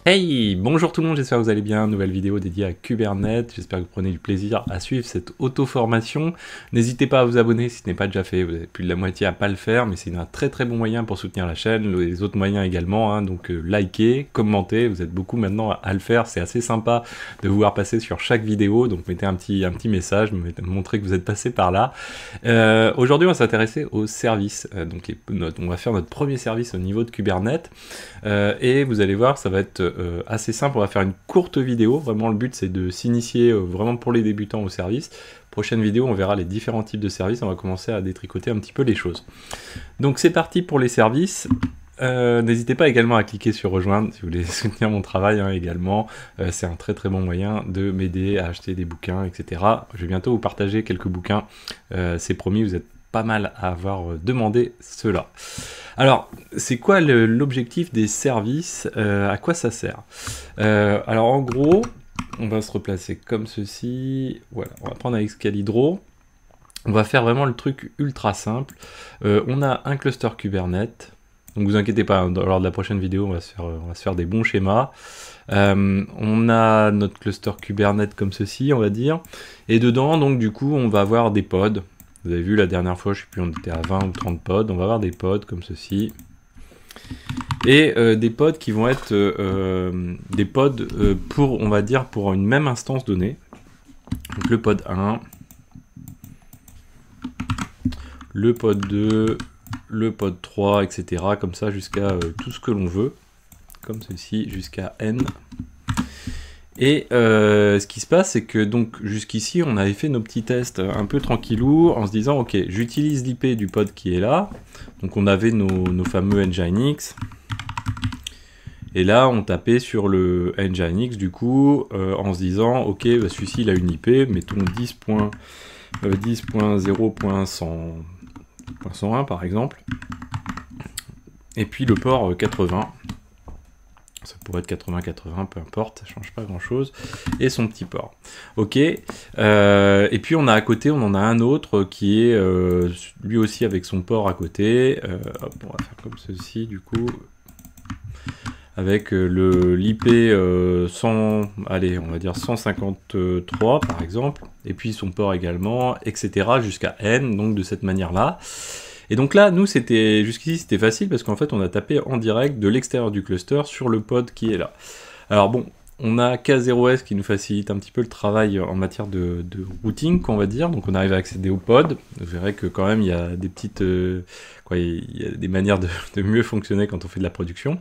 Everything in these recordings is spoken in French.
Hey, bonjour tout le monde, j'espère que vous allez bien, nouvelle vidéo dédiée à Kubernetes, j'espère que vous prenez du plaisir à suivre cette auto-formation. N'hésitez pas à vous abonner si ce n'est pas déjà fait, vous avez plus de la moitié à pas le faire, mais c'est un très très bon moyen pour soutenir la chaîne, les autres moyens également, donc likez, commentez, vous êtes beaucoup maintenant à le faire, c'est assez sympa de vous voir passer sur chaque vidéo, donc mettez un petit message, montrez que vous êtes passé par là. Aujourd'hui on va s'intéresser aux services, on va faire notre premier service au niveau de Kubernetes, et vous allez voir, ça va être assez simple, on va faire une courte vidéo, vraiment le but c'est de s'initier vraiment pour les débutants au service. Prochaine vidéo on verra les différents types de services, on va commencer à détricoter un petit peu les choses. Donc c'est parti pour les services. N'hésitez pas également à cliquer sur rejoindre si vous voulez soutenir mon travail également, c'est un très très bon moyen de m'aider à acheter des bouquins, etc. Je vais bientôt vous partager quelques bouquins, c'est promis, vous êtes pas mal à avoir demandé cela. Alors, c'est quoi l'objectif des services, à quoi ça sert? Alors en gros, on va se replacer comme ceci, voilà, on va prendre un Excalibur, on va faire vraiment le truc ultra simple. On a un cluster Kubernetes, donc vous inquiétez pas, lors de la prochaine vidéo, on va se faire des bons schémas. On a notre cluster Kubernetes comme ceci, on va dire, et dedans, donc du coup, on va avoir des pods. Vous avez vu la dernière fois, je sais plus, on était à 20 ou 30 pods. On va avoir des pods comme ceci. Et des pods qui vont être des pods pour, on va dire, pour une même instance donnée. Donc le pod 1, le pod 2, le pod 3, etc. Comme ça jusqu'à tout ce que l'on veut. Comme ceci, jusqu'à n. Et ce qui se passe, c'est que donc jusqu'ici, on avait fait nos petits tests un peu tranquillou en se disant, ok, j'utilise l'IP du pod qui est là. Donc on avait nos fameux Nginx. Et là, on tapait sur le Nginx du coup, en se disant, ok, bah, celui-ci il a une IP, mettons 10.0.101 par exemple. Et puis le port 80. Ça pourrait être 80-80, peu importe, ça change pas grand chose. Et son petit port. Ok. Et puis on a à côté, on en a un autre qui est lui aussi avec son port à côté. Hop, on va faire comme ceci du coup. Avec l'IP 100, allez, on va dire 153 par exemple. Et puis son port également, etc. jusqu'à N, donc de cette manière-là. Et donc là, nous, jusqu'ici, c'était facile parce qu'en fait, on a tapé en direct de l'extérieur du cluster sur le pod qui est là. Alors bon, on a K0S qui nous facilite un petit peu le travail en matière de routing, qu'on va dire. Donc on arrive à accéder au pod. Vous verrez que quand même, il y a des petites... il y a des manières de mieux fonctionner quand on fait de la production.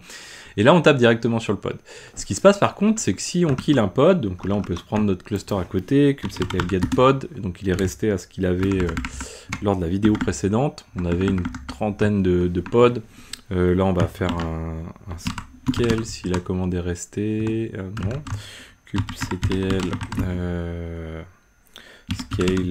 Et là, on tape directement sur le pod. Ce qui se passe par contre, c'est que si on kill un pod, donc là on peut se prendre notre cluster à côté, kubectl get pod, donc il est resté à ce qu'il avait lors de la vidéo précédente. On avait une trentaine de pods. Là, on va faire un scale, si la commande est restée. Non. kubectl scale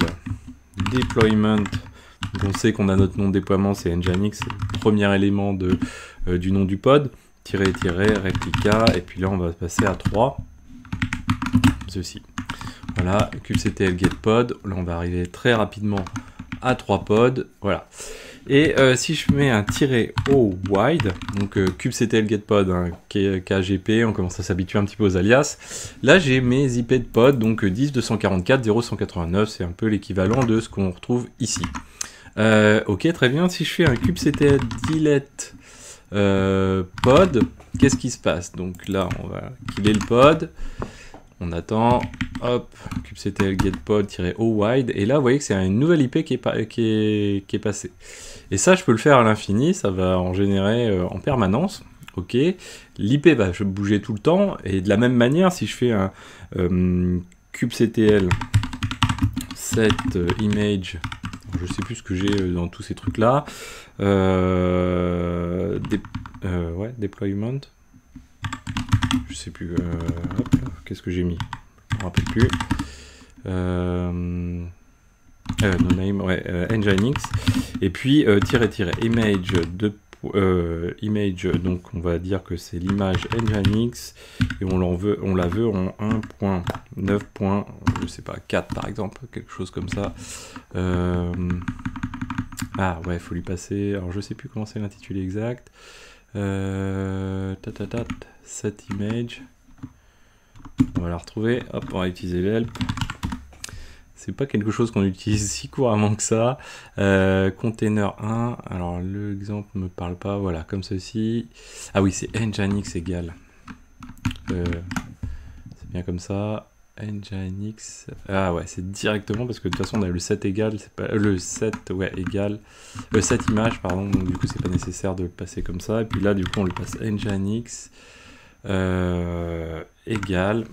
deployment. Donc on sait qu'on a notre nom de déploiement, c'est Nginx, c'est le premier élément du nom du pod. Réplica, et puis là on va passer à 3, ceci. Voilà, kubectl get pod, là on va arriver très rapidement à 3 pods, voilà. Et si je mets un "-o wide", donc kubectl get pod, KGP, on commence à s'habituer un petit peu aux alias. Là j'ai mes IP de pod, donc 10.244.0.189, c'est un peu l'équivalent de ce qu'on retrouve ici. Ok, très bien, si je fais un kubectl delete pod, qu'est-ce qui se passe? Donc là, on va killer le pod, on attend, hop, kubectl get pod-o wide, et là, vous voyez que c'est une nouvelle IP qui est passée. Et ça, je peux le faire à l'infini, ça va en générer en permanence. Ok, l'IP va bouger tout le temps, et de la même manière, si je fais un kubectl set image, je sais plus ce que j'ai dans tous ces trucs là, ouais, deployment, je sais plus, qu'est-ce que j'ai mis, je me rappelle plus, no name, ouais, Nginx, et puis image image, donc on va dire que c'est l'image Nginx, et on la veut en 1.9. Je sais pas, 4 par exemple, quelque chose comme ça. Ah ouais, il faut lui passer, alors je sais plus comment c'est l'intitulé exact. set image. On va la retrouver. Hop, on va utiliser le help. C'est pas quelque chose qu'on utilise si couramment que ça. Container 1. Alors l'exemple me parle pas. Voilà, comme ceci. Ah oui, c'est nginx égale. C'est bien comme ça. Nginx. Ah ouais, c'est directement parce que de toute façon on a le set égal, c'est pas le set égal, le set image pardon. Donc du coup c'est pas nécessaire de le passer comme ça. Et puis là du coup on le passe nginx égal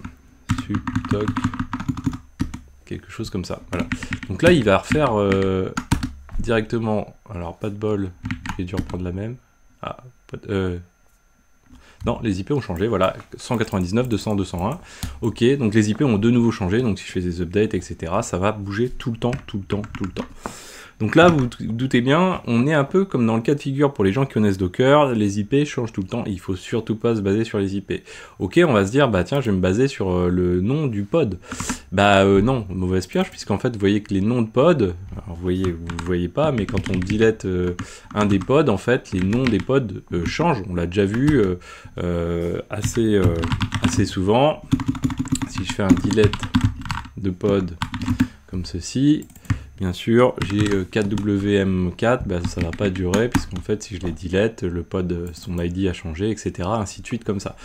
subtoc quelque chose comme ça. Voilà. Donc là il va refaire directement. Alors pas de bol, j'ai dû reprendre la même. Ah, pas de, non, les IP ont changé, voilà, 199, 200, 201. Ok, donc les IP ont de nouveau changé, donc si je fais des updates, etc., ça va bouger tout le temps, tout le temps, tout le temps. Donc là, vous doutez bien, on est un peu comme dans le cas de figure pour les gens qui connaissent Docker, les IP changent tout le temps, il faut surtout pas se baser sur les IP. Ok, on va se dire, bah tiens, je vais me baser sur le nom du pod. Bah non, mauvaise pioche, puisqu'en fait, vous voyez que les noms de pods, alors vous voyez pas, mais quand on delete un des pods, en fait, les noms des pods changent. On l'a déjà vu assez souvent. Si je fais un delete de pod comme ceci, bien sûr, j'ai 4WM4, bah, ça va pas durer, puisqu'en fait, si je les delete, le pod, son ID a changé, etc., ainsi de suite, comme ça.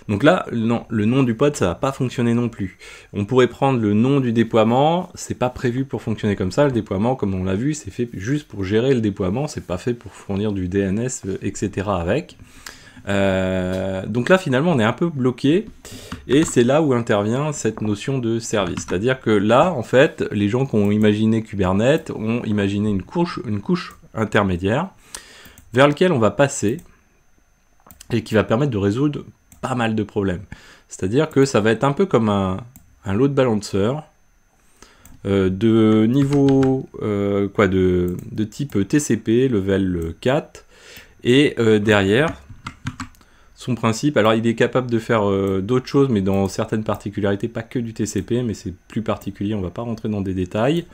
Donc là, non, le nom du pod, ça va pas fonctionner non plus. On pourrait prendre le nom du déploiement, c'est pas prévu pour fonctionner comme ça, le déploiement, comme on l'a vu, c'est fait juste pour gérer le déploiement, c'est pas fait pour fournir du DNS, etc. avec. Donc là finalement on est un peu bloqué et c'est là où intervient cette notion de service, c'est à dire que là en fait les gens qui ont imaginé Kubernetes ont imaginé une couche intermédiaire vers laquelle on va passer et qui va permettre de résoudre pas mal de problèmes, c'est à dire que ça va être un peu comme un load balancer de niveau de type TCP level 4 et derrière son principe, alors il est capable de faire d'autres choses, mais dans certaines particularités, pas que du TCP, mais c'est plus particulier, on va pas rentrer dans des détails,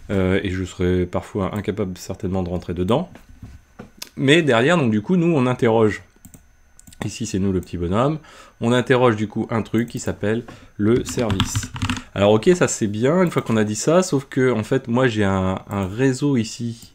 et je serais parfois incapable certainement de rentrer dedans. Mais derrière, donc du coup, nous on interroge, ici c'est nous le petit bonhomme, on interroge du coup un truc qui s'appelle le service. Alors ok, ça c'est bien, une fois qu'on a dit ça, sauf que en fait, moi j'ai un réseau ici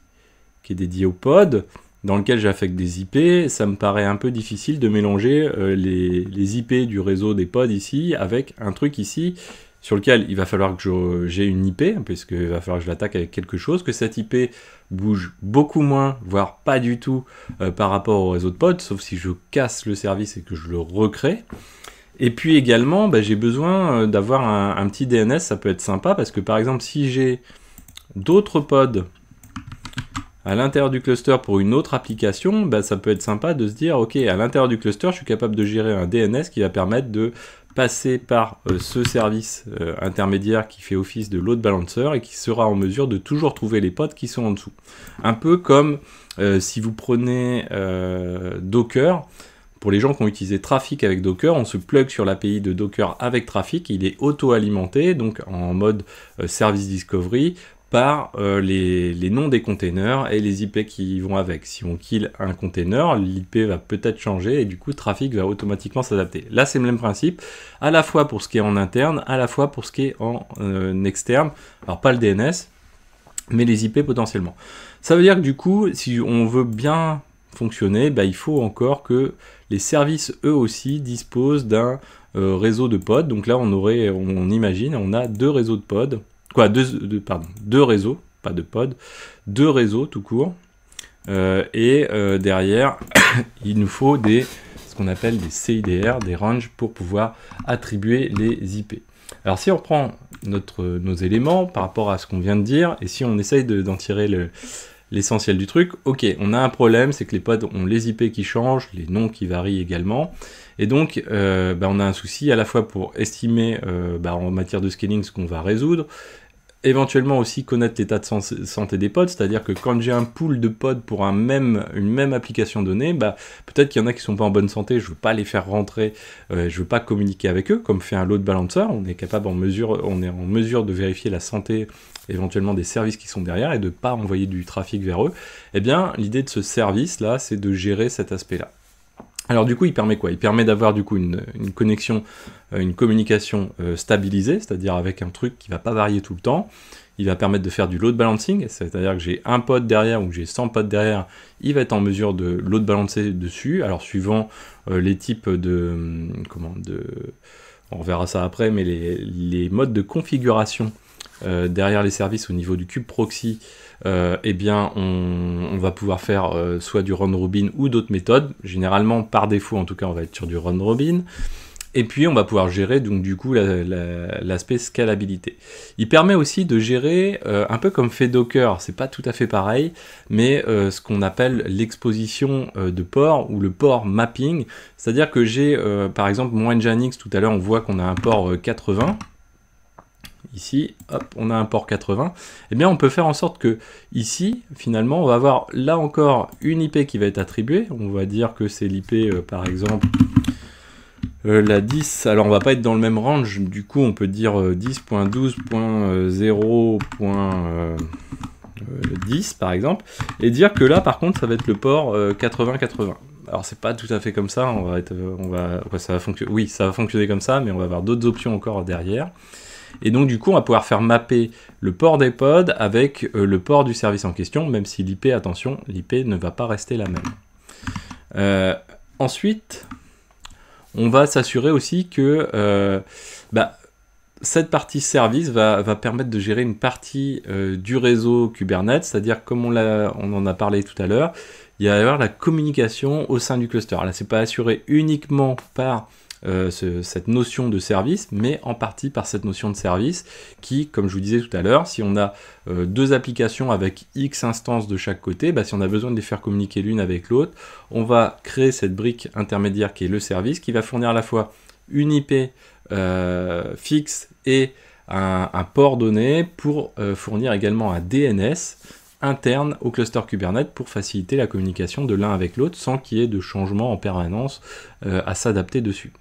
qui est dédié au pod, dans lequel j'affecte des IP, ça me paraît un peu difficile de mélanger les IP du réseau des pods ici avec un truc ici sur lequel il va falloir que j'ai une IP, puisqu'il va falloir que je l'attaque avec quelque chose, que cette IP bouge beaucoup moins, voire pas du tout par rapport au réseau de pods, sauf si je casse le service et que je le recrée. Et puis également, bah, j'ai besoin d'avoir un petit DNS, ça peut être sympa, parce que par exemple, si j'ai d'autres pods à l'intérieur du cluster pour une autre application, bah, ça peut être sympa de se dire, ok, à l'intérieur du cluster, je suis capable de gérer un DNS qui va permettre de passer par ce service intermédiaire qui fait office de load balancer et qui sera en mesure de toujours trouver les pods qui sont en dessous. Un peu comme si vous prenez Docker, pour les gens qui ont utilisé Traefik avec Docker, on se plug sur l'API de Docker avec Traefik, il est auto-alimenté, donc en mode service discovery, par les noms des containers et les IP qui vont avec. Si on kill un container, l'IP va peut-être changer et du coup Traefik va automatiquement s'adapter. Là c'est le même principe, à la fois pour ce qui est en interne, à la fois pour ce qui est en externe. Alors pas le DNS, mais les IP potentiellement. Ça veut dire que du coup, si on veut bien fonctionner, bah, il faut encore que les services eux aussi disposent d'un réseau de pods. Donc là on imagine, on a deux réseaux de pods. Deux réseaux, pas de pod, deux réseaux tout court, et derrière, il nous faut ce qu'on appelle des CIDR, des ranges, pour pouvoir attribuer les IP. Alors si on reprend nos éléments par rapport à ce qu'on vient de dire, et si on essaye d'en tirer l'essentiel du truc, ok, on a un problème, c'est que les pods ont les IP qui changent, les noms qui varient également, et donc on a un souci à la fois pour estimer en matière de scaling ce qu'on va résoudre, éventuellement aussi connaître l'état de santé des pods, c'est-à-dire que quand j'ai un pool de pods pour une même application donnée, peut-être qu'il y en a qui sont pas en bonne santé, je veux pas les faire rentrer, je veux pas communiquer avec eux, comme fait un load balancer, on est en mesure de vérifier la santé éventuellement des services qui sont derrière et de pas envoyer du trafic vers eux. Eh bien, l'idée de ce service-là, c'est de gérer cet aspect-là. Alors du coup, il permet quoi? Il permet d'avoir du coup une connexion, une communication stabilisée, c'est-à-dire avec un truc qui va pas varier tout le temps. Il va permettre de faire du load balancing, c'est-à-dire que j'ai un pod derrière ou que j'ai 100 pods derrière, il va être en mesure de load balancer dessus. Alors suivant les types on verra ça après, mais les modes de configuration derrière les services au niveau du kube proxy, eh bien on va pouvoir faire soit du round robin ou d'autres méthodes. Généralement, par défaut, en tout cas, on va être sur du round robin. Et puis on va pouvoir gérer donc du coup l'aspect scalabilité. Il permet aussi de gérer un peu comme fait Docker, c'est pas tout à fait pareil, mais ce qu'on appelle l'exposition de port ou le port mapping, c'est-à-dire que j'ai par exemple mon Nginx, tout à l'heure on voit qu'on a un port 80. Ici, hop, on a un port 80. Eh bien, on peut faire en sorte que ici, finalement, on va avoir là encore une IP qui va être attribuée. On va dire que c'est l'IP, par exemple, la 10. Alors, on va pas être dans le même range. Du coup, on peut dire 10.12.0.10, par exemple. Et dire que là, par contre, ça va être le port 80-80. Alors, c'est pas tout à fait comme ça. Ça va fonctionner comme ça, mais on va avoir d'autres options encore derrière. Et donc du coup, on va pouvoir faire mapper le port des pods avec le port du service en question, même si l'IP, attention, l'IP ne va pas rester la même. Ensuite, on va s'assurer aussi que cette partie service va permettre de gérer une partie du réseau Kubernetes, c'est-à-dire comme on en a parlé tout à l'heure, il va y avoir la communication au sein du cluster. Là, c'est pas assuré uniquement par cette notion de service, mais en partie par cette notion de service qui, comme je vous disais tout à l'heure, si on a deux applications avec X instances de chaque côté, si on a besoin de les faire communiquer l'une avec l'autre, on va créer cette brique intermédiaire qui est le service, qui va fournir à la fois une IP fixe et un port donné pour fournir également un DNS interne au cluster Kubernetes pour faciliter la communication de l'un avec l'autre sans qu'il y ait de changement en permanence à s'adapter dessus.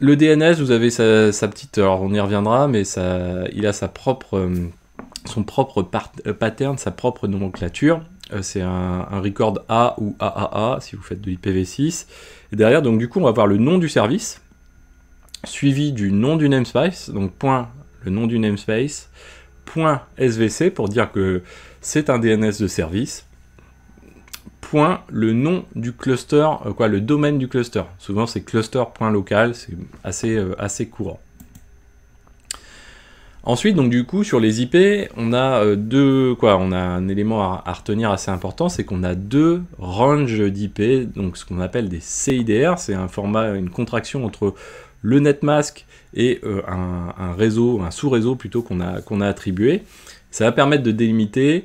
Le DNS, vous avez sa petite, alors on y reviendra, mais il a son propre pattern, sa propre nomenclature. C'est un record A ou AAA si vous faites de l'IPv6. Et derrière, donc du coup, on va avoir le nom du service, suivi du nom du namespace, donc le nom du namespace, .svc pour dire que c'est un DNS de service, le nom du cluster, le domaine du cluster. Souvent c'est cluster.local, c'est assez courant. Ensuite, donc du coup, sur les IP, on a on a un élément à retenir assez important, c'est qu'on a deux ranges d'IP, donc ce qu'on appelle des CIDR, c'est un format, une contraction entre le netmask et un réseau, un sous-réseau plutôt qu'on a attribué. Ça va permettre de délimiter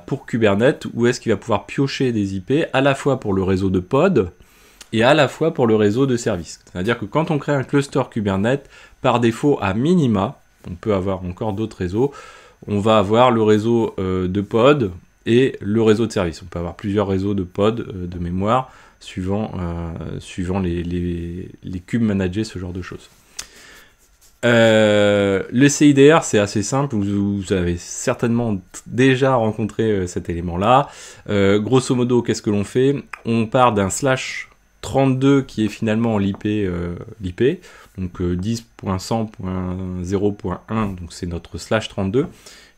pour Kubernetes où est-ce qu'il va pouvoir piocher des IP à la fois pour le réseau de pod et à la fois pour le réseau de service. C'est-à-dire que quand on crée un cluster Kubernetes, par défaut à minima, on peut avoir encore d'autres réseaux, on va avoir le réseau de pod et le réseau de service. On peut avoir plusieurs réseaux de pod de mémoire suivant les cubes managés, ce genre de choses. Le CIDR, c'est assez simple, vous avez certainement déjà rencontré cet élément-là. Grosso modo, qu'est-ce que l'on fait? On part d'un /32 qui est finalement l'IP, donc 10.100.0.1, donc c'est notre /32.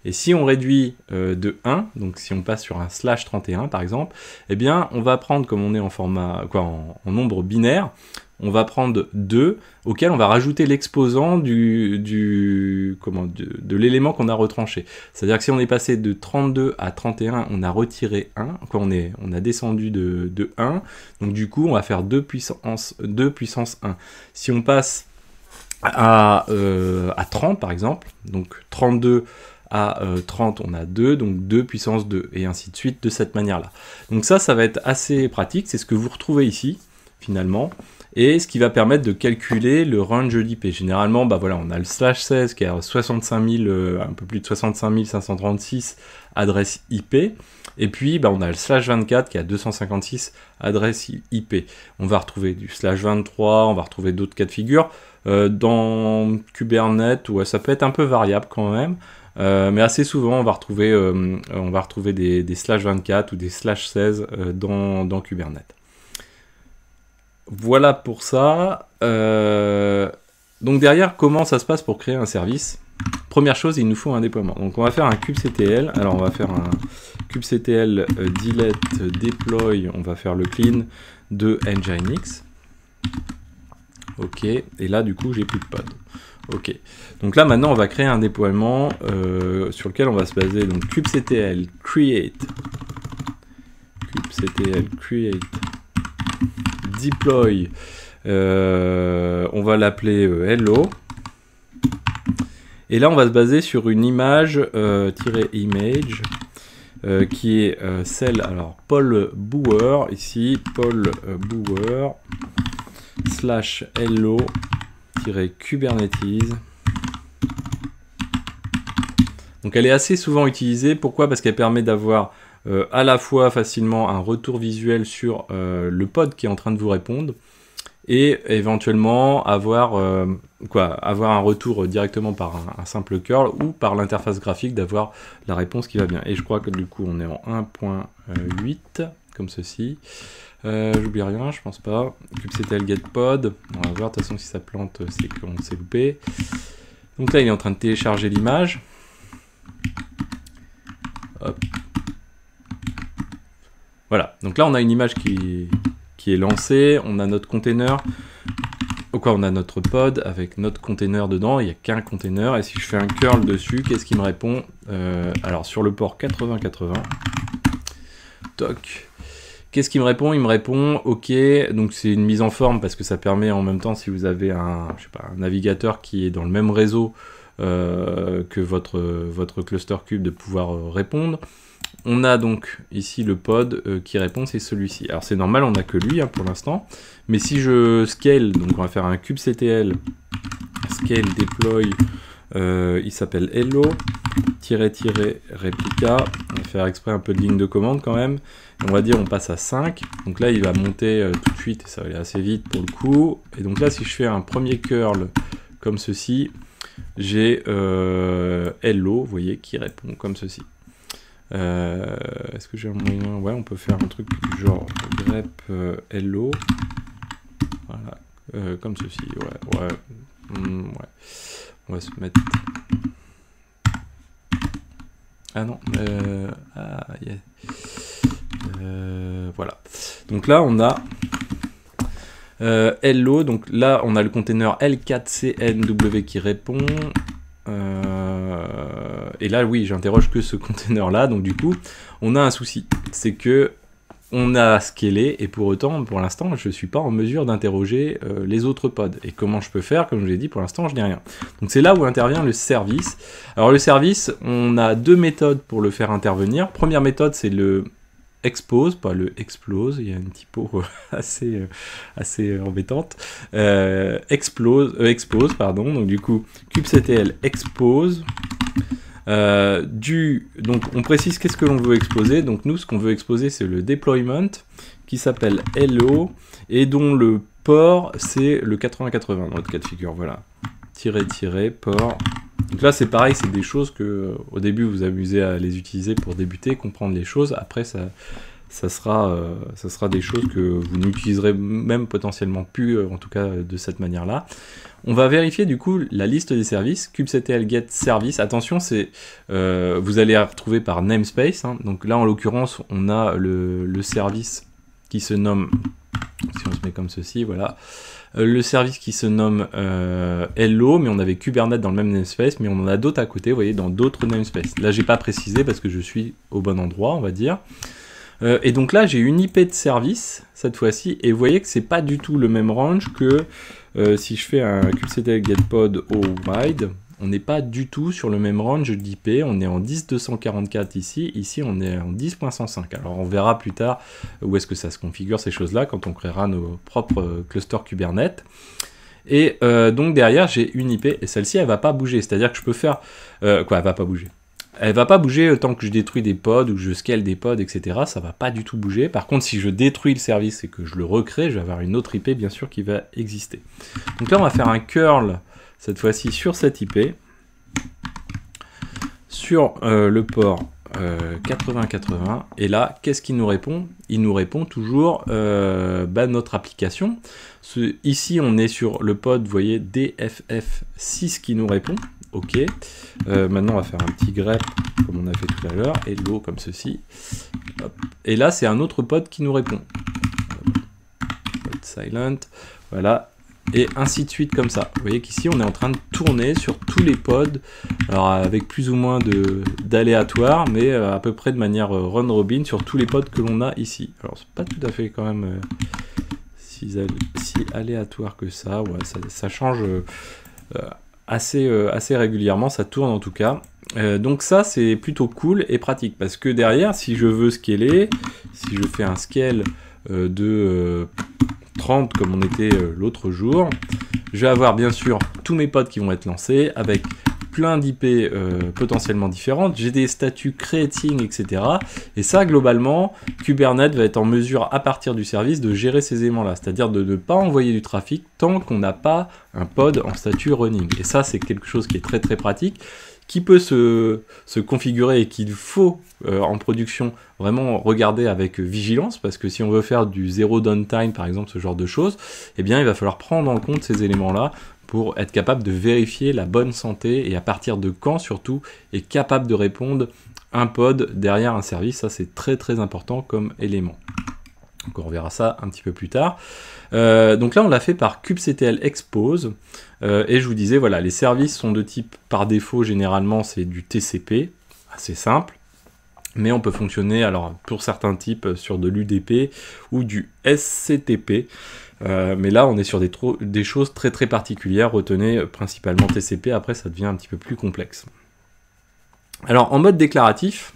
Et si on réduit de 1, donc si on passe sur un /31 par exemple, eh bien on va prendre, comme on est en format, en nombre binaire, on va prendre 2, auquel on va rajouter l'exposant de l'élément qu'on a retranché. C'est-à-dire que si on est passé de 32 à 31, on a retiré 1, on a descendu de 1, donc du coup on va faire 2 puissance 1. Si on passe à 30 par exemple, donc 32 à 30, on a 2, donc 2 puissance 2, et ainsi de suite de cette manière-là. Donc ça va être assez pratique, c'est ce que vous retrouvez ici, finalement, et ce qui va permettre de calculer le range d'IP. Généralement, on a le /16 qui est à 65 000, un peu plus de 65 536 adresses IP, et puis on a le /24 qui est à 256 adresses IP. On va retrouver du /23, on va retrouver d'autres cas de figure. Dans Kubernetes, ça peut être un peu variable quand même, mais assez souvent on va retrouver des /24 ou des /16 dans Kubernetes. Voilà pour ça. Donc derrière, comment ça se passe pour créer un service? Première chose, il nous faut un déploiement. Donc on va faire un kubectl. Alors on va faire un kubectl delete deploy. On va faire le clean de Nginx. Ok. Et là du coup j'ai plus de pod. Ok. Donc là maintenant on va créer un déploiement sur lequel on va se baser. Donc kubectl create deploy. On va l'appeler hello. Et là, on va se baser sur une image -image qui est celle, alors Paul Bauer, ici, Paul Bauer / hello -kubernetes. Donc elle est assez souvent utilisée. Pourquoi? Parce qu'elle permet d'avoir à la fois facilement un retour visuel sur le pod qui est en train de vous répondre, et éventuellement avoir un retour directement par un simple curl ou par l'interface graphique d'avoir la réponse qui va bien. Et je crois que du coup on est en 1.8 comme ceci. J'oublie rien, je pense pas. kubectl getPod, on va voir de toute façon si ça plante, c'est qu'on s'est loupé. Donc là il est en train de télécharger l'image. Hop. Voilà, donc là on a une image qui est lancée, on a notre container, on a notre pod avec notre container dedans, il n'y a qu'un container, et si je fais un curl dessus, qu'est-ce qui me répond? Alors sur le port 8080, toc, qu'est-ce qui me répond? Il me répond ok, donc c'est une mise en forme parce que ça permet en même temps, si vous avez un navigateur qui est dans le même réseau que votre cluster cube, de pouvoir répondre. On a donc ici le pod qui répond, c'est celui-ci. Alors c'est normal, on n'a que lui pour l'instant. Mais si je scale, donc on va faire un kubectl scale deploy, il s'appelle hello -réplica. On va faire exprès un peu de ligne de commande quand même. Et on va dire on passe à 5. Donc là il va monter tout de suite et ça va aller assez vite pour le coup. Et donc là si je fais un premier curl comme ceci, j'ai hello, vous voyez, qui répond comme ceci. Est-ce que j'ai un moyen? Ouais, on peut faire un truc genre grep hello, voilà, comme ceci. Ouais. On va se mettre. Ah non, yeah. Voilà. Donc là, on a hello. Donc là, on a le container L4CNW qui répond. Et là, oui, j'interroge que ce container là, donc du coup, on a un souci. C'est que on a scalé, et pour autant, pour l'instant, je ne suis pas en mesure d'interroger les autres pods. Et comment je peux faire? Comme je l'ai dit, pour l'instant, je n'ai rien. Donc c'est là où intervient le service. Alors le service, on a deux méthodes pour le faire intervenir. Première méthode, c'est le expose, pas le explose, il y a une typo assez embêtante. Expose, pardon. Donc du coup, kubectl expose. Donc on précise qu'est-ce que l'on veut exposer. Donc nous, ce qu'on veut exposer, c'est le deployment qui s'appelle hello et dont le port c'est le 8080 dans notre cas de figure. Voilà, port. Donc là c'est pareil, c'est des choses que au début vous amusez à les utiliser pour débuter, comprendre les choses. Après ça sera des choses que vous n'utiliserez même potentiellement plus, en tout cas de cette manière-là. On va vérifier du coup la liste des services, kubectl get service. Attention, vous allez la retrouver par namespace. Donc là en l'occurrence, on a le service qui se nomme, si on se met comme ceci, voilà. Le service qui se nomme hello, mais on avait Kubernetes dans le même namespace, mais on en a d'autres à côté, vous voyez, dans d'autres namespaces. Là, j'ai pas précisé parce que je suis au bon endroit, on va dire. Et donc là, j'ai une IP de service, cette fois-ci, et vous voyez que c'est pas du tout le même range que si je fais un kubectl getPod au wide, on n'est pas du tout sur le même range d'IP, on est en 10.244 ici on est en 10.105. Alors on verra plus tard où est-ce que ça se configure ces choses-là quand on créera nos propres clusters Kubernetes. Et donc derrière j'ai une IP et celle-ci elle va pas bouger, c'est-à-dire que je peux faire elle va pas bouger. Elle va pas bouger tant que je détruis des pods ou que je scale des pods, etc. Ça va pas du tout bouger. Par contre, si je détruis le service et que je le recrée, je vais avoir une autre IP, bien sûr, qui va exister. Donc là, on va faire un curl, cette fois-ci, sur cette IP, sur le port 80-80, et là, qu'est-ce qu'il nous répond? Il nous répond toujours notre application. Ici, on est sur le pod, vous voyez, DFF6 qui nous répond. Ok. Maintenant, on va faire un petit grep, comme on a fait tout à l'heure, et l'eau comme ceci. Hop. Et là, c'est un autre pod qui nous répond. Pod silent, voilà. Et ainsi de suite comme ça. Vous voyez qu'ici on est en train de tourner sur tous les pods, alors avec plus ou moins d'aléatoire, mais à peu près de manière run robin sur tous les pods que l'on a ici. Alors c'est pas tout à fait quand même si aléatoire que ça, ouais, ça change assez régulièrement, ça tourne en tout cas. Donc ça c'est plutôt cool et pratique, parce que derrière, si je veux scaler, si je fais un scale de 30 comme on était l'autre jour, je vais avoir bien sûr tous mes pods qui vont être lancés avec plein d'IP potentiellement différentes, j'ai des statuts creating, etc. Et ça, globalement, Kubernetes va être en mesure, à partir du service, de gérer ces éléments-là, c'est-à-dire de ne pas envoyer du trafic tant qu'on n'a pas un pod en statut running. Et ça, c'est quelque chose qui est très très pratique, qui peut se configurer et qu'il faut en production vraiment regarder avec vigilance, parce que si on veut faire du zéro downtime par exemple, ce genre de choses, eh bien il va falloir prendre en compte ces éléments-là pour être capable de vérifier la bonne santé et à partir de quand surtout est capable de répondre un pod derrière un service. Ça c'est très très important comme élément. Donc on verra ça un petit peu plus tard. Donc là on l'a fait par kubectl expose et je vous disais voilà, les services sont de type par défaut, généralement c'est du TCP, assez simple, mais on peut fonctionner alors pour certains types sur de l'UDP ou du SCTP, mais là on est sur des choses très très particulières. Retenez principalement TCP, après ça devient un petit peu plus complexe. Alors en mode déclaratif,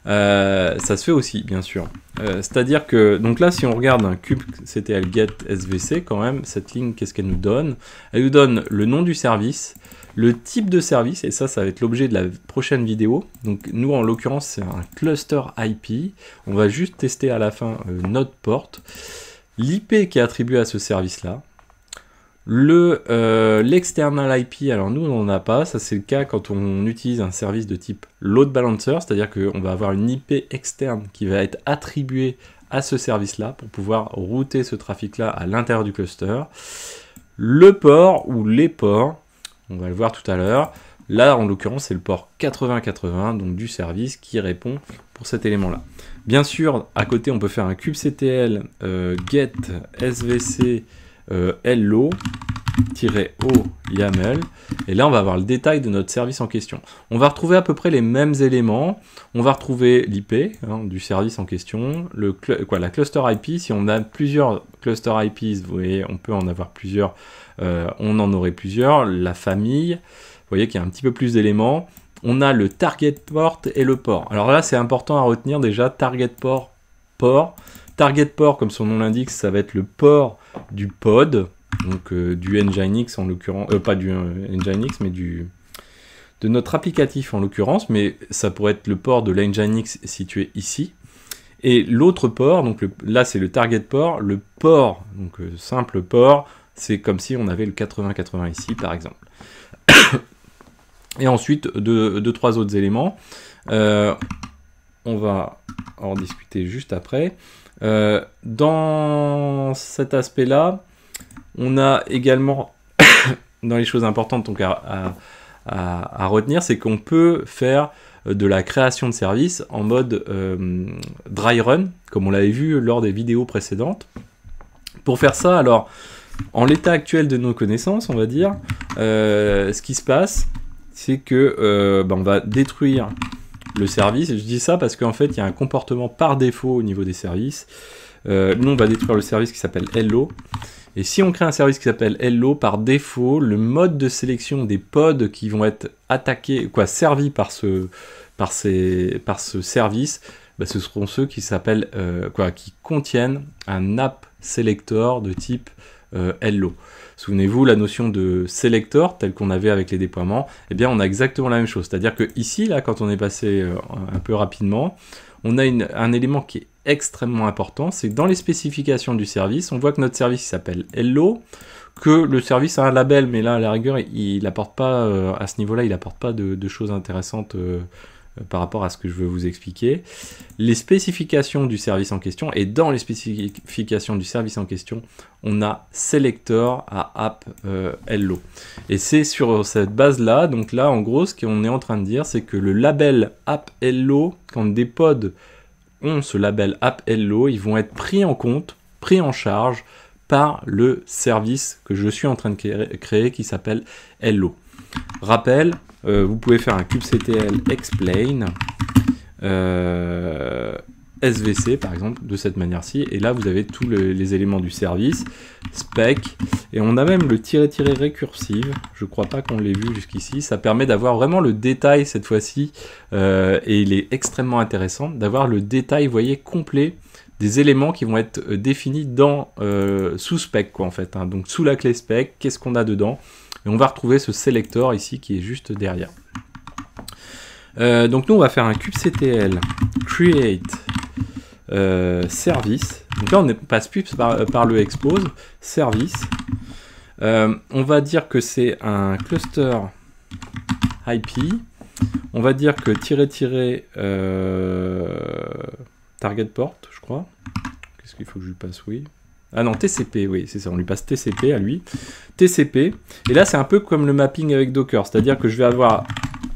ça se fait aussi bien sûr, c'est-à-dire que donc là si on regarde un kubectl get svc, quand même cette ligne, qu'est-ce qu'elle nous donne? Elle nous donne le nom du service, le type de service, et ça va être l'objet de la prochaine vidéo. Donc nous en l'occurrence c'est un cluster IP, on va juste tester à la fin notre porte, l'IP qui est attribué à ce service là, l'external IP, alors nous on n'en a pas, ça c'est le cas quand on utilise un service de type load balancer, c'est-à-dire qu'on va avoir une IP externe qui va être attribuée à ce service-là pour pouvoir router ce trafic-là à l'intérieur du cluster. Le port ou les ports, on va le voir tout à l'heure, là en l'occurrence c'est le port 80-80, donc du service qui répond pour cet élément-là. Bien sûr, à côté on peut faire un kubectl get svc hello-o YAML, et là on va avoir le détail de notre service en question. On va retrouver à peu près les mêmes éléments, on va retrouver l'IP du service en question, la cluster IP, si on a plusieurs cluster IPs, vous voyez, on peut en avoir plusieurs, on en aurait plusieurs, la famille, vous voyez qu'il y a un petit peu plus d'éléments, on a le target port et le port. Alors là c'est important à retenir déjà, target port, target port comme son nom l'indique, ça va être le port du pod, donc du Nginx en l'occurrence, pas du Nginx mais de notre applicatif en l'occurrence, mais ça pourrait être le port de l'Nginx situé ici. Et l'autre port, donc là c'est le target port, le port, donc simple port, c'est comme si on avait le 80-80 ici par exemple. Et ensuite deux, trois autres éléments, on va en discuter juste après. Dans cet aspect-là, on a également, dans les choses importantes donc à retenir, c'est qu'on peut faire de la création de services en mode dry run, comme on l'avait vu lors des vidéos précédentes. Pour faire ça, alors, en l'état actuel de nos connaissances, on va dire, ce qui se passe, c'est que on va détruire le service. Et je dis ça parce qu'en fait, il y a un comportement par défaut au niveau des services. Nous, on va détruire le service qui s'appelle hello. Et si on crée un service qui s'appelle hello, par défaut, le mode de sélection des pods qui vont être attaqués, servis par ce service, ce seront ceux qui s'appellent, qui contiennent un app selector de type hello. Souvenez-vous, la notion de selector, telle qu'on avait avec les déploiements, eh bien on a exactement la même chose. C'est-à-dire que ici, là, quand on est passé un peu rapidement, on a un élément qui est extrêmement important, c'est que dans les spécifications du service, on voit que notre service s'appelle hello, que le service a un label, mais là, à la rigueur, il n'apporte pas, à ce niveau-là, il n'apporte pas de choses intéressantes par rapport à ce que je veux vous expliquer. Les spécifications du service en question, et dans les spécifications du service en question, on a selector à app hello. Et c'est sur cette base-là, donc là, en gros, ce qu'on est en train de dire, c'est que le label app hello, quand des pods ont ce label app hello, ils vont être pris en compte, pris en charge par le service que je suis en train de créer qui s'appelle hello. Rappel, vous pouvez faire un kubectl explain SVC par exemple de cette manière-ci, et là vous avez tous les éléments du service, spec, et on a même le ---- récursive, je crois pas qu'on l'ait vu jusqu'ici, ça permet d'avoir vraiment le détail cette fois-ci, et il est extrêmement intéressant d'avoir le détail, vous voyez, complet des éléments qui vont être définis dans sous spec quoi en fait, hein. Donc sous la clé spec, qu'est-ce qu'on a dedans, et on va retrouver ce selector ici qui est juste derrière. Donc nous on va faire un kubectl create service. Donc là on ne passe plus par le expose service. On va dire que c'est un cluster IP. On va dire que target port, je crois. Qu'est-ce qu'il faut que je lui passe? Oui. Ah non, TCP, oui, c'est ça, on lui passe TCP à lui. TCP, et là c'est un peu comme le mapping avec Docker, c'est-à-dire que je vais avoir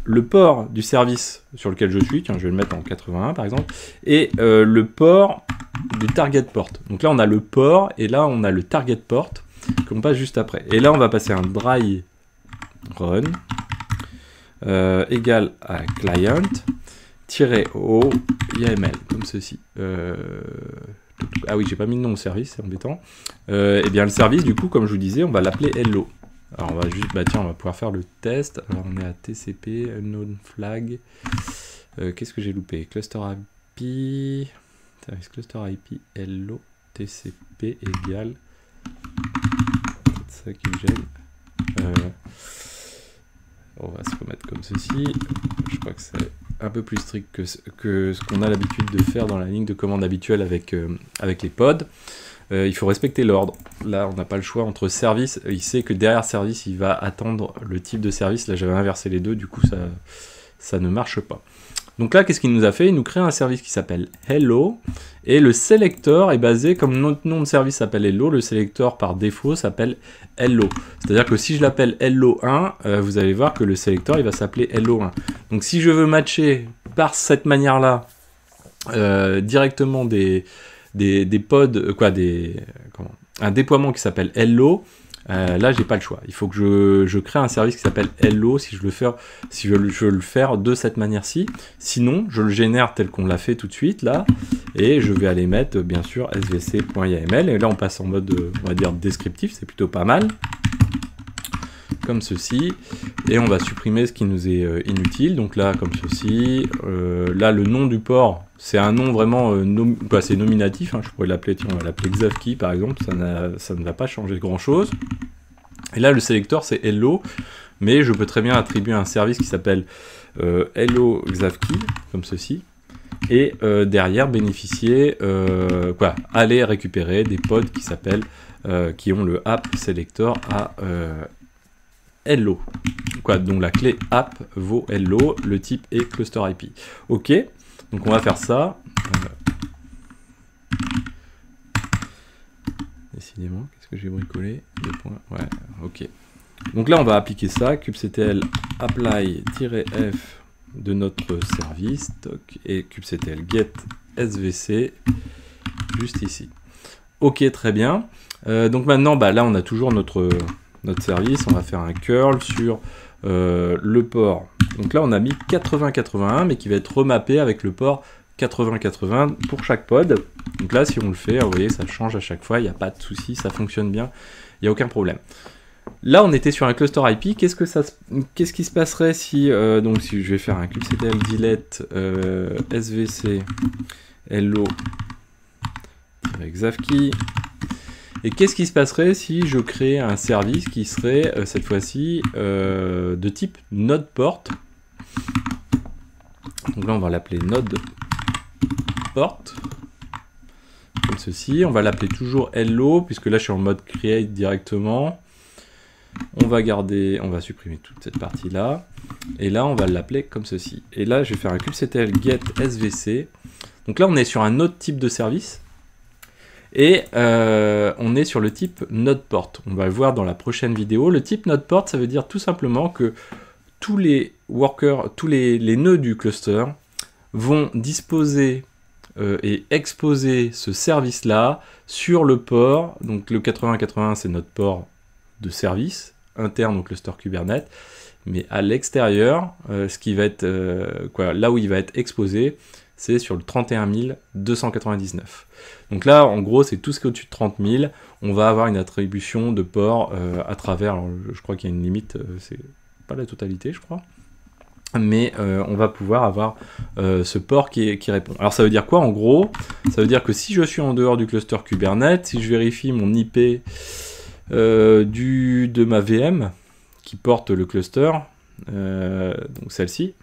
le port du service sur lequel je suis, tiens, je vais le mettre en 81 par exemple, et le port du target port. Donc là on a le port, et là on a le target port, qu'on passe juste après. Et là on va passer un dry run, égal à client-o YAML, comme ceci. Ah oui, j'ai pas mis de nom au service, c'est embêtant. Et bien le service, du coup, comme je vous disais, on va l'appeler hello. Alors on va juste, bah tiens, on va pouvoir faire le test. Alors on est à TCP, unknown flag. Qu'est-ce que j'ai loupé? Cluster IP, service cluster IP hello, TCP égale. C'est ça qui me gêne. On va se remettre comme ceci. Je crois que c'est un peu plus strict que ce qu'on a l'habitude de faire dans la ligne de commande habituelle avec les pods. Il faut respecter l'ordre. Là, on n'a pas le choix entre service. Il sait que derrière service, il va attendre le type de service. Là, j'avais inversé les deux, du coup, ça ne marche pas. Donc là, qu'est-ce qu'il nous a fait? Il nous crée un service qui s'appelle hello, et le selector est basé, comme notre nom de service s'appelle hello, le selector par défaut s'appelle hello. C'est-à-dire que si je l'appelle hello1, vous allez voir que le selector il va s'appeler hello1. Donc si je veux matcher par cette manière-là directement des pods, un déploiement qui s'appelle hello, là j'ai pas le choix, il faut que je crée un service qui s'appelle hello si je veux le faire de cette manière-ci. Sinon je le génère tel qu'on l'a fait tout de suite là, et je vais aller mettre bien sûr svc.yaml, et là on passe en mode on va dire descriptif, c'est plutôt pas mal, comme ceci, et on va supprimer ce qui nous est inutile. Donc là comme ceci, là le nom du port c'est un nom vraiment c'est nominatif, hein. Je pourrais l'appeler, tiens, on va l'appeler Xavkey par exemple, ça ne va pas changer grand chose. Et là le sélecteur c'est hello, mais je peux très bien attribuer un service qui s'appelle hello Xavkey, comme ceci, et derrière bénéficier, aller récupérer des pods qui s'appellent, qui ont le app selector à hello. Donc la clé app vaut hello, le type est cluster IP. Ok, donc on va faire ça. Décidément, qu'est-ce que j'ai bricolé? Deux points. Ouais, ok. Donc là on va appliquer ça, kubectl apply-f de notre service, et kubectl get svc juste ici. Ok, très bien. Donc maintenant, là on a toujours notre service, on va faire un curl sur le port. Donc là on a mis 8081, mais qui va être remappé avec le port 8080 pour chaque pod. Donc là si on le fait, vous voyez, ça change à chaque fois, il n'y a pas de souci, ça fonctionne bien, il n'y a aucun problème. Là on était sur un cluster IP, qu'est-ce qui se passerait si, donc si je vais faire un kubectl delete svc hello Xavkey. Et qu'est-ce qui se passerait si je crée un service qui serait cette fois-ci de type node port. Donc là on va l'appeler node port, comme ceci. On va l'appeler toujours hello, puisque là je suis en mode create directement. On va garder, on va supprimer toute cette partie-là. Et là, on va l'appeler comme ceci. Et là, je vais faire un kubectl get svc. Donc là, on est sur un autre type de service. Et on est sur le type node-port. On va le voir dans la prochaine vidéo. Le type node-port, ça veut dire tout simplement que tous les workers, tous les nœuds du cluster vont disposer et exposer ce service-là sur le port. Donc le 8081, c'est notre port de service interne au cluster Kubernetes. Mais à l'extérieur, ce qui va être, là où il va être exposé, c'est sur le 31299. Donc là, en gros, c'est tout ce qui est au-dessus de 30 000. On va avoir une attribution de port à travers, alors, je crois qu'il y a une limite, c'est pas la totalité, je crois. Mais on va pouvoir avoir ce port qui répond. Alors ça veut dire quoi en gros? Ça veut dire que si je suis en dehors du cluster Kubernetes, si je vérifie mon IP de ma VM qui porte le cluster, donc celle-ci,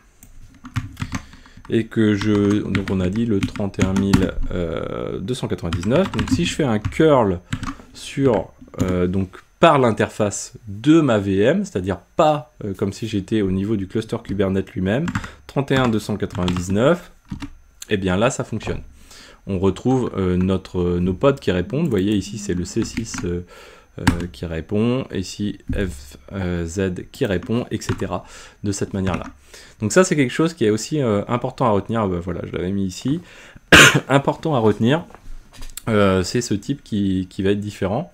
et que donc on a dit le 31299, donc si je fais un curl sur donc par l'interface de ma VM, c'est-à-dire pas comme si j'étais au niveau du cluster Kubernetes lui-même, 31299, et bien là ça fonctionne. On retrouve nos pods qui répondent. Vous voyez ici c'est le C6 qui répond, ici FZ qui répond, etc. de cette manière-là. Donc ça c'est quelque chose qui est aussi important à retenir. Voilà, je l'avais mis ici. Important à retenir, c'est ce type qui va être différent.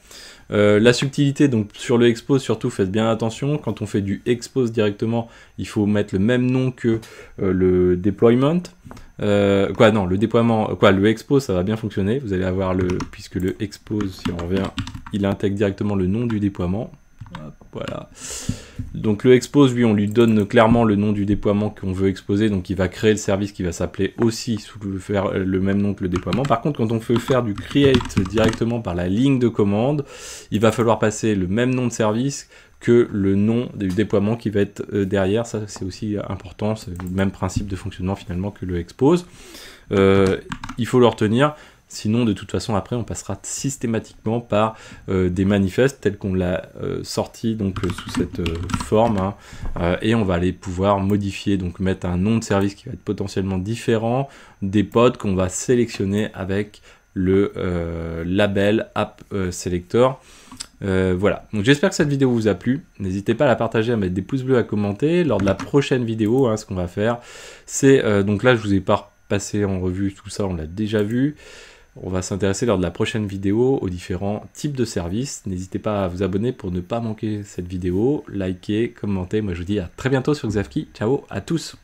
La subtilité, donc sur le expose, surtout faites bien attention, quand on fait du expose directement, il faut mettre le même nom que le deployment. Le déploiement, le expose, ça va bien fonctionner, vous allez avoir puisque le expose, si on revient, il intègre directement le nom du déploiement. Hop, voilà. Donc le expose, lui, on lui donne clairement le nom du déploiement qu'on veut exposer, donc il va créer le service qui va s'appeler aussi sous le même nom que le déploiement. Par contre, quand on veut faire du create directement par la ligne de commande, il va falloir passer le même nom de service que le nom du déploiement qui va être derrière. Ça, c'est aussi important, c'est le même principe de fonctionnement finalement que le expose. Il faut le retenir. Sinon, de toute façon, après, on passera systématiquement par des manifestes tels qu'on l'a sorti donc sous cette forme, hein, et on va aller pouvoir modifier, donc mettre un nom de service qui va être potentiellement différent des pods qu'on va sélectionner avec le label App Selector. Voilà, donc j'espère que cette vidéo vous a plu. N'hésitez pas à la partager, à mettre des pouces bleus, à commenter. Lors de la prochaine vidéo, hein, ce qu'on va faire, c'est donc là, je vous ai pas passé en revue tout ça, on l'a déjà vu. On va s'intéresser lors de la prochaine vidéo aux différents types de services. N'hésitez pas à vous abonner pour ne pas manquer cette vidéo, liker, commenter. Moi je vous dis à très bientôt sur Xavki. Ciao à tous.